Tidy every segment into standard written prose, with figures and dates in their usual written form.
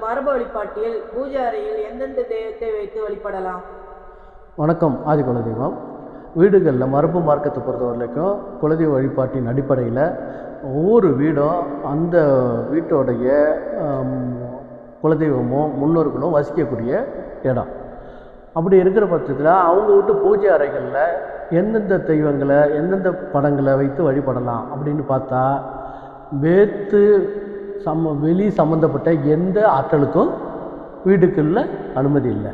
மரபு வழிபாட்டில் பூஜை அறையில் எந்தெந்த தெய்வத்தை வைத்து வழிபடலாம்? வணக்கம். ஆதி குலதெய்வம். வீடுகளில் மரபு மார்க்கத்தை பொறுத்த வரைக்கும் குலதெய்வ வழிபாட்டின் அடிப்படையில் ஒவ்வொரு வீடும் அந்த வீட்டோடைய குலதெய்வமும் முன்னோர்களும் வசிக்கக்கூடிய இடம். அப்படி இருக்கிற பட்சத்தில் அவங்க வீட்டு பூஜை அறைகளில் எந்தெந்த தெய்வங்களை எந்தெந்த படங்களை வைத்து வழிபடலாம் அப்படின்னு பார்த்தா, வேத்து வெளி சம்மந்தப்பட்ட எந்த ஆற்றலுக்கும் வீடுகளில் அனுமதி இல்லை.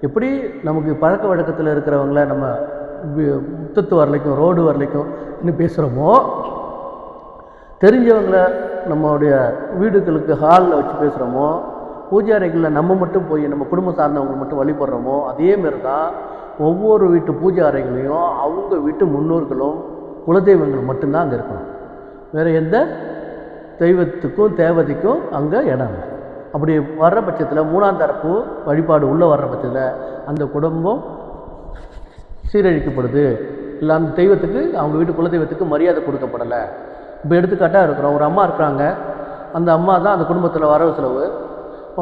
எப்படி நமக்கு பழக்க வழக்கத்தில் இருக்கிறவங்கள நம்ம முத்தத்து வரலைக்கும் ரோடு வரலைக்கும் இன்னும் பேசுகிறோமோ, தெரிஞ்சவங்களை நம்மளுடைய வீடுகளுக்கு ஹாலில் வச்சு பேசுகிறோமோ, பூஜை அறைகளில் நம்ம மட்டும் போய் நம்ம குடும்பம் சார்ந்தவங்க மட்டும் வழிபடுறோமோ, அதேமாரி தான் ஒவ்வொரு வீட்டு பூஜை அறைகளையும் அவங்க வீட்டு முன்னோர்களும் குலதெய்வங்கள் மட்டும்தான் அங்கே இருக்கணும். வேறு எந்த தெய்வத்துக்கும் தேவதைக்கும் அங்கே இடம் இல்லை. அப்படி வர்ற பட்சத்தில் மூணாம் தரப்பு வழிபாடு உள்ளே வர்ற பட்சத்தில் அந்த குடும்பம் சீரழிக்கப்படுது. இல்லை அந்த தெய்வத்துக்கு அவங்க வீட்டு குலதெய்வத்துக்கு மரியாதை கொடுக்கப்படலை. இப்போ எடுத்துக்காட்டாக இருக்கிறோம், ஒரு அம்மா இருக்கிறாங்க, அந்த அம்மா தான் அந்த குடும்பத்தில் வரவு செலவு.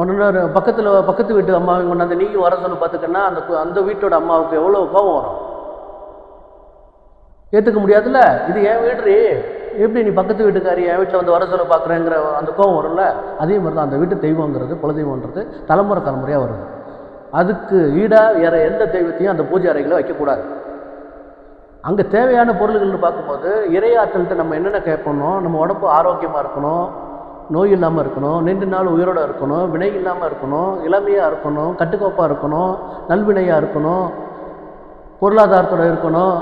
ஒன்று பக்கத்து வீட்டு அம்மாவை கொண்டாந்து நீங்கள் வர சொல்லி பார்த்துக்கன்னா அந்த வீட்டோட அம்மாவுக்கு எவ்வளோ கோபம் வரும், ஏற்றுக்க முடியாதுல்ல. இது என் வீடு, எப்படி நீ பக்கத்து வீட்டுக்காரி என் வீட்டில் வந்து வர சொல்ல பார்க்குறேங்கிற அந்த கோபம் வரும்ல. அதே மாதிரி தான் அந்த வீட்டு தெய்வங்கிறது குலதெய்வங்கிறது தலைமுறையாக வருது. அதுக்கு ஈடாக வேறு எந்த தெய்வத்தையும் அந்த பூஜை அறைகளை வைக்கக்கூடாது. அங்கே தேவையான பொருள்கள்னு பார்க்கும்போது இறையாற்றல்கிட்ட நம்ம என்னென்ன கேட்கணும், நம்ம உடம்பு ஆரோக்கியமாக இருக்கணும், நோய் இல்லாமல் இருக்கணும், நீண்ட நாள் உயிரோடு இருக்கணும், வினை இல்லாமல் இருக்கணும், இளமையாக இருக்கணும், கட்டுக்கோப்பாக இருக்கணும், நல்வினையாக இருக்கணும், பொருளாதாரத்தோடு இருக்கணும்,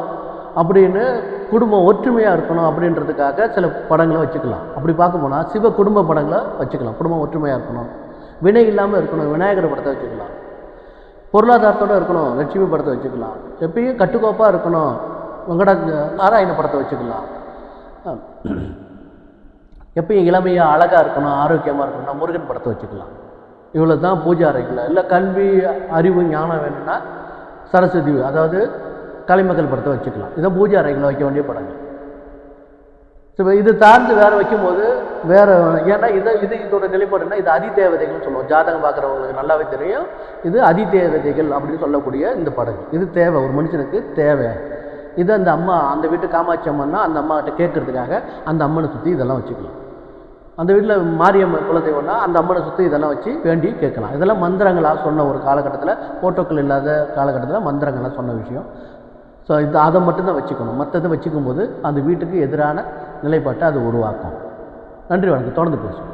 அப்படின்னு குடும்பம் ஒற்றுமையாக இருக்கணும் அப்படின்றதுக்காக சில படங்களை வச்சுக்கலாம். அப்படி பார்க்க போனால் சிவ குடும்ப படங்களை வச்சுக்கலாம். குடும்பம் ஒற்றுமையாக இருக்கணும், வினை இல்லாமல் இருக்கணும், விநாயகர் படத்தை வச்சுக்கலாம். பொருளாதாரத்தோடு இருக்கணும், லட்சுமி படத்தை வச்சுக்கலாம். எப்பயும் கட்டுக்கோப்பாக இருக்கணும், நாராயண படத்தை வச்சுக்கலாம். எப்பயும் இளமையாக அழகாக இருக்கணும், ஆரோக்கியமாக இருக்கணும், முருகன் படத்தை வச்சுக்கலாம். இவ்வளோ தான் பூஜை அறைகளில். இல்லை கல்வி அறிவு ஞானம் வேணும்னா சரஸ்வதி அதாவது கலைமகள் படத்தை வச்சுக்கலாம். இதை பூஜை அறைகளை வைக்க வேண்டிய படங்கள். இப்போ இது தாழ்ந்து வேறு வைக்கும்போது வேறு, ஏன்னா இதோட நிலைப்பாடுன்னா இது அதிதேவதைகள்னு சொல்லுவோம். ஜாதகம் பார்க்குறவங்களுக்கு நல்லாவே தெரியும், இது அதிதேவதைகள் அப்படின்னு சொல்லக்கூடிய இந்த படங்கள். இது தேவை, ஒரு மனுஷனுக்கு தேவை. இது அந்த அம்மா அந்த வீட்டு காமாட்சி அம்மன்னா அந்த அம்மாகிட்ட கேட்கறதுக்காக அந்த அம்மனை சுற்றி இதெல்லாம் வச்சுக்கலாம். அந்த வீட்டில் மாரியம்மன் குலதெய்வம்னா அந்த அம்மனை சுற்றி இதெல்லாம் வச்சு வேண்டி கேட்கலாம். இதெல்லாம் மந்திரங்களாக சொன்ன ஒரு காலகட்டத்தில், ஃபோட்டோக்கள் இல்லாத காலகட்டத்தில் மந்திரங்களாக சொன்ன விஷயம். ஸோ அதை மட்டும்தான் வச்சுக்கணும். மற்றதை வச்சுக்கும் போது அந்த வீட்டுக்கு எதிரான நிலைப்பாட்டை அது உருவாக்கும். நன்றி, வணக்கம். தொடர்ந்து பேசுவோம்.